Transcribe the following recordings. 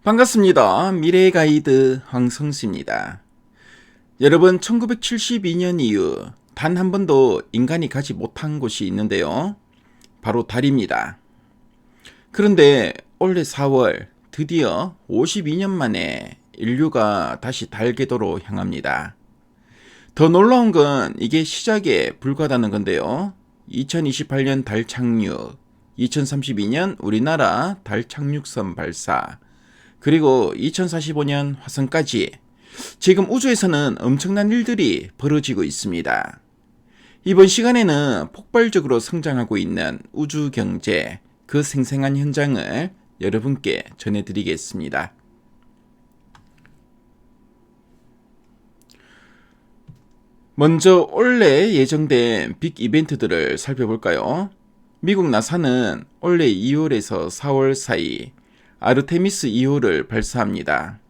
반갑습니다. 미래의 가이드 황성수입니다. 여러분, 1972년 이후 단 한 번도 인간이 가지 못한 곳이 있는데요. 바로 달입니다. 그런데 올해 4월 드디어 52년 만에 인류가 다시 달 궤도로 향합니다. 더 놀라운 건 이게 시작에 불과하다는 건데요. 2028년 달 착륙, 2032년 우리나라 달 착륙선 발사, 그리고 2045년 화성까지 지금 우주에서는 엄청난 일들이 벌어지고 있습니다. 이번 시간에는 폭발적으로 성장하고 있는 우주 경제, 그 생생한 현장을 여러분께 전해드리겠습니다. 먼저 올해 예정된 빅 이벤트들을 살펴볼까요? 미국 나사는 올해 2월에서 4월 사이 아르테미스 2호를 발사합니다.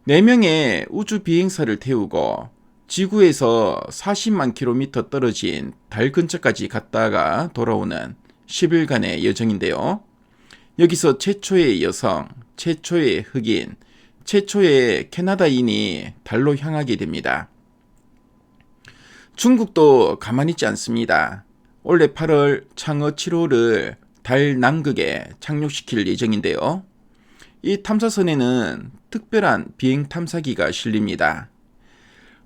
4명의 우주 비행사를 태우고 지구에서 40만 킬로미터 떨어진 달 근처까지 갔다가 돌아오는 10일간의 여정인데요. 여기서 최초의 여성, 최초의 흑인, 최초의 캐나다인이 달로 향하게 됩니다. 중국도 가만히 있지 않습니다. 올해 8월 창어 7호를 달 남극에 착륙시킬 예정인데요. 이 탐사선에는 특별한 비행 탐사기가 실립니다.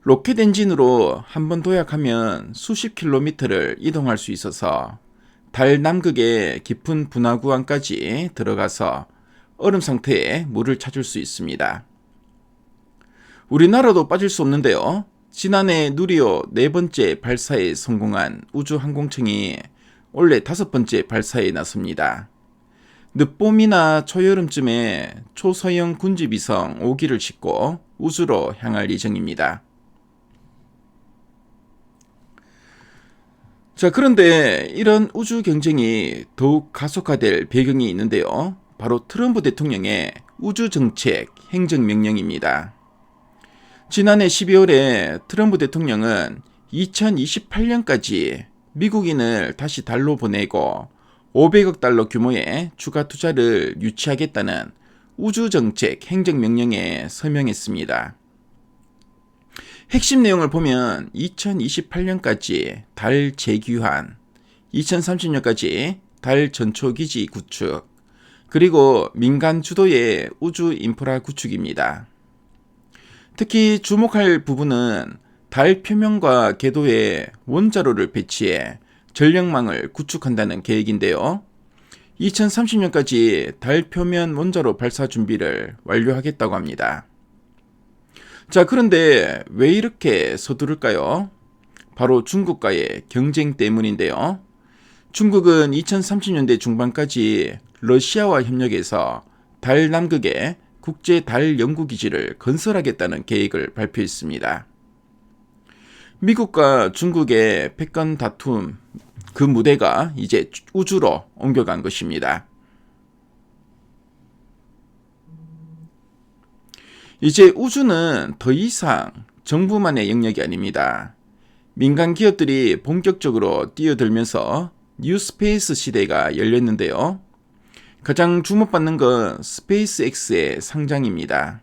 로켓 엔진으로 한번 도약하면 수십 킬로미터를 이동할 수 있어서 달 남극의 깊은 분화구항까지 들어가서 얼음 상태의 물을 찾을 수 있습니다. 우리나라도 빠질 수 없는데요. 지난해 누리호 4번째 발사에 성공한 우주항공청이 올해 5번째 발사에 나섭니다. 늦봄이나 초여름쯤에 초소형 군집위성 5기를 싣고 우주로 향할 예정입니다. 자, 그런데 이런 우주 경쟁이 더욱 가속화될 배경이 있는데요. 바로 트럼프 대통령의 우주 정책 행정명령입니다. 지난해 12월에 트럼프 대통령은 2028년까지 미국인을 다시 달로 보내고 500억 달러 규모의 추가 투자를 유치하겠다는 우주정책 행정명령에 서명했습니다. 핵심 내용을 보면 2028년까지 달 재귀환, 2030년까지 달 전초기지 구축, 그리고 민간 주도의 우주 인프라 구축입니다. 특히 주목할 부분은 달 표면과 궤도에 원자로를 배치해 전력망을 구축한다는 계획인데요. 2030년까지 달 표면 원자로 발사 준비를 완료하겠다고 합니다. 자, 그런데 왜 이렇게 서두를까요? 바로 중국과의 경쟁 때문인데요. 중국은 2030년대 중반까지 러시아와 협력해서 달 남극에 국제 달 연구기지를 건설하겠다는 계획을 발표했습니다. 미국과 중국의 패권 다툼, 그 무대가 이제 우주로 옮겨간 것입니다. 이제 우주는 더 이상 정부만의 영역이 아닙니다. 민간 기업들이 본격적으로 뛰어들면서 뉴스페이스 시대가 열렸는데요. 가장 주목받는 건 스페이스X의 상장입니다.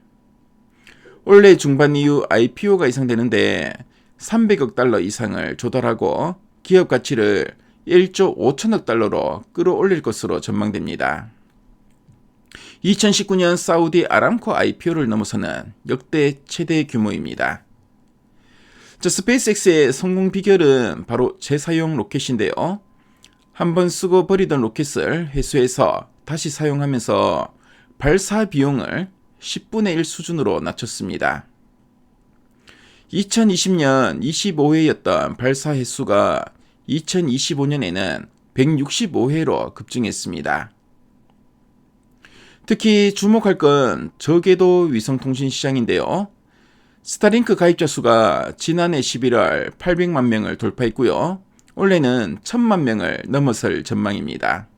올해 중반 이후 IPO가 예상되는데 300억 달러 이상을 조달하고 기업 가치를 1조 5천억 달러로 끌어올릴 것으로 전망됩니다. 2019년 사우디 아람코 IPO를 넘어서는 역대 최대 규모입니다. 스페이스X의 성공 비결은 바로 재사용 로켓인데요. 한번 쓰고 버리던 로켓을 회수해서 다시 사용하면서 발사 비용을 10분의 1 수준으로 낮췄습니다. 2020년 25회였던 발사 횟수가 2025년에는 165회로 급증했습니다. 특히 주목할 건 저궤도 위성통신 시장인데요. 스타링크 가입자 수가 지난해 11월 800만 명을 돌파했고요. 올해는 1000만 명을 넘어설 전망입니다.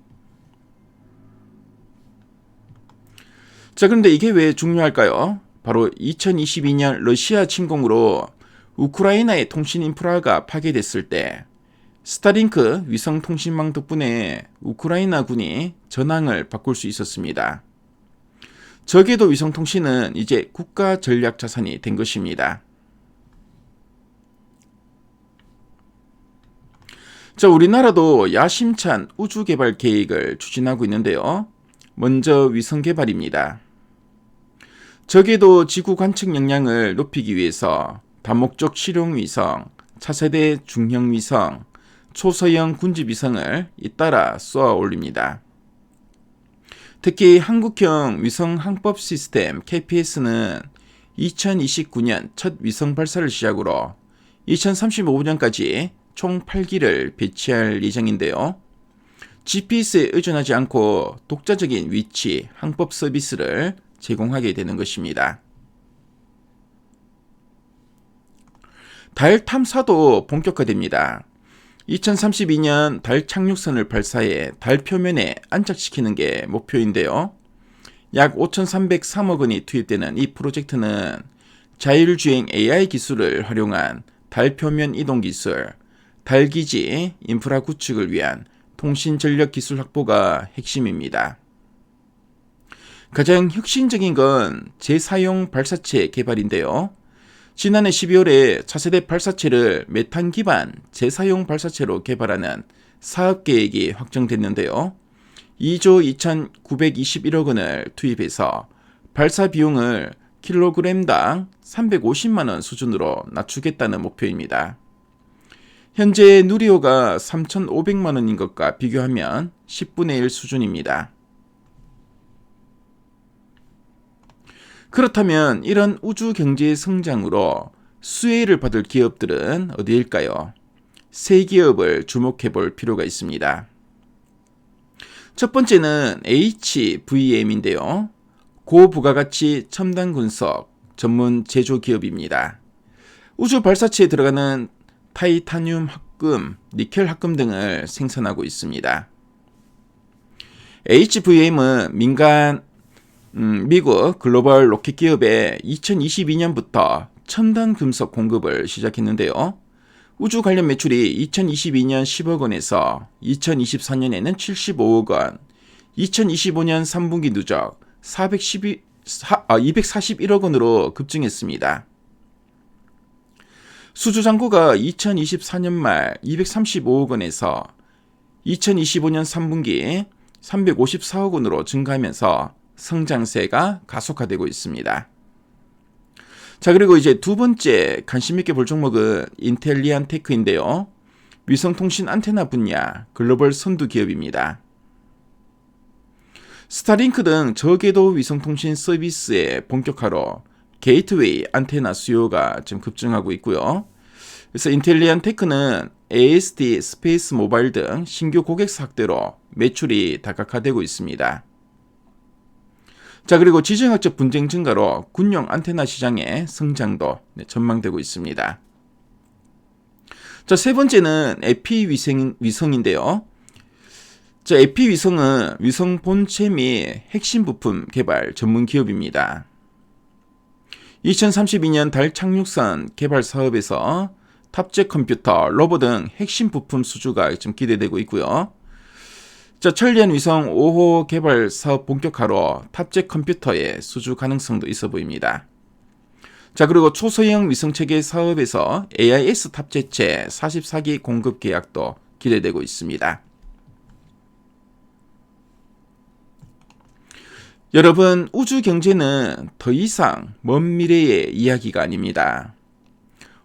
자, 그런데 이게 왜 중요할까요? 바로 2022년 러시아 침공으로 우크라이나의 통신 인프라가 파괴됐을 때 스타링크 위성통신망 덕분에 우크라이나 군이 전황을 바꿀 수 있었습니다. 저궤도 위성통신은 이제 국가 전략 자산이 된 것입니다. 자, 우리나라도 야심찬 우주 개발 계획을 추진하고 있는데요. 먼저 위성 개발입니다. 저궤도 지구 관측 역량을 높이기 위해서 다목적 실용 위성, 차세대 중형 위성, 초소형 군집 위성을 잇따라 쏘아 올립니다. 특히 한국형 위성 항법 시스템 KPS는 2029년 첫 위성 발사를 시작으로 2035년까지 총 8기를 배치할 예정인데요. GPS에 의존하지 않고 독자적인 위치, 항법 서비스를 제공하게 되는 것입니다. 달 탐사도 본격화됩니다. 2032년 달 착륙선을 발사해 달 표면에 안착시키는 게 목표인데요. 약 5,303억 원이 투입되는 이 프로젝트는 자율주행 AI 기술을 활용한 달 표면 이동 기술, 달 기지 인프라 구축을 위한 통신 전력 기술 확보가 핵심입니다. 가장 혁신적인 건 재사용 발사체 개발인데요. 지난해 12월에 차세대 발사체를 메탄 기반 재사용 발사체로 개발하는 사업 계획이 확정됐는데요. 2조 2,921억 원을 투입해서 발사 비용을 킬로그램당 350만 원 수준으로 낮추겠다는 목표입니다. 현재 누리호가 3,500만 원인 것과 비교하면 10분의 1 수준입니다. 그렇다면 이런 우주 경제의 성장으로 수혜를 받을 기업들은 어디일까요? 세 기업을 주목해 볼 필요가 있습니다. 첫 번째는 HVM인데요. 고부가가치 첨단 군석 전문 제조 기업입니다. 우주 발사체에 들어가는 타이타늄 합금, 니켈 합금 등을 생산하고 있습니다. HVM은 미국 글로벌 로켓 기업에 2022년부터 첨단 금속 공급을 시작했는데요. 우주 관련 매출이 2022년 10억 원에서 2024년에는 75억 원, 2025년 3분기 누적 241억 원으로 급증했습니다. 수주잔고가 2024년 말 235억 원에서 2025년 3분기 354억 원으로 증가하면서 성장세가 가속화되고 있습니다. 자, 그리고 이제 두 번째 관심 있게 볼 종목은 인텔리안 테크인데요. 위성통신 안테나 분야 글로벌 선두 기업입니다. 스타링크 등 저궤도 위성통신 서비스의 본격화로 게이트웨이 안테나 수요가 지금 급증하고 있고요. 그래서 인텔리안 테크는 AST 스페이스 모바일 등 신규 고객사 확대로 매출이 다각화되고 있습니다. 자, 그리고 지정학적 분쟁 증가로 군용 안테나 시장의 성장도 전망되고 있습니다. 자, 세 번째는 에피 위성인데요. 자, 에피 위성은 위성 본체 및 핵심 부품 개발 전문 기업입니다. 2032년 달 착륙선 개발 사업에서 탑재 컴퓨터, 로봇 등 핵심 부품 수주가 좀 기대되고 있고요. 자, 천리안 위성 5호 개발 사업 본격화로 탑재 컴퓨터의 수주 가능성도 있어 보입니다. 자, 그리고 초소형 위성체계 사업에서 AIS 탑재체 44기 공급 계약도 기대되고 있습니다. 여러분, 우주 경제는 더 이상 먼 미래의 이야기가 아닙니다.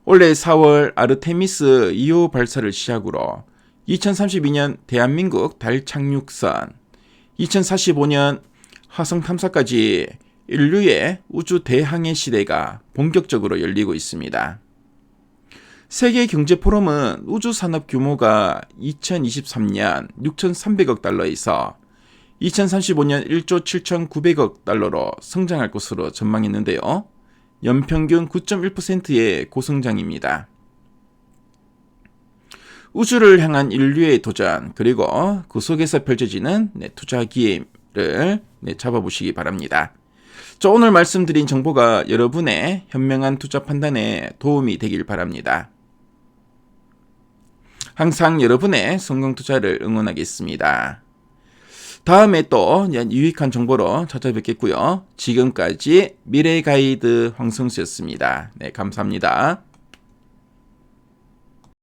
올해 4월 아르테미스 2호 발사를 시작으로 2032년 대한민국 달 착륙선, 2045년 화성 탐사까지 인류의 우주 대항해 시대가 본격적으로 열리고 있습니다. 세계 경제 포럼은 우주 산업 규모가 2023년 6,300억 달러에서 2035년 1조 7,900억 달러로 성장할 것으로 전망했는데요. 연평균 9.1%의 고성장입니다. 우주를 향한 인류의 도전, 그리고 그 속에서 펼쳐지는 투자 기회를 잡아보시기 바랍니다. 자, 오늘 말씀드린 정보가 여러분의 현명한 투자 판단에 도움이 되길 바랍니다. 항상 여러분의 성공 투자를 응원하겠습니다. 다음에 또 유익한 정보로 찾아뵙겠고요. 지금까지 미래가이드 황성수였습니다. 네, 감사합니다.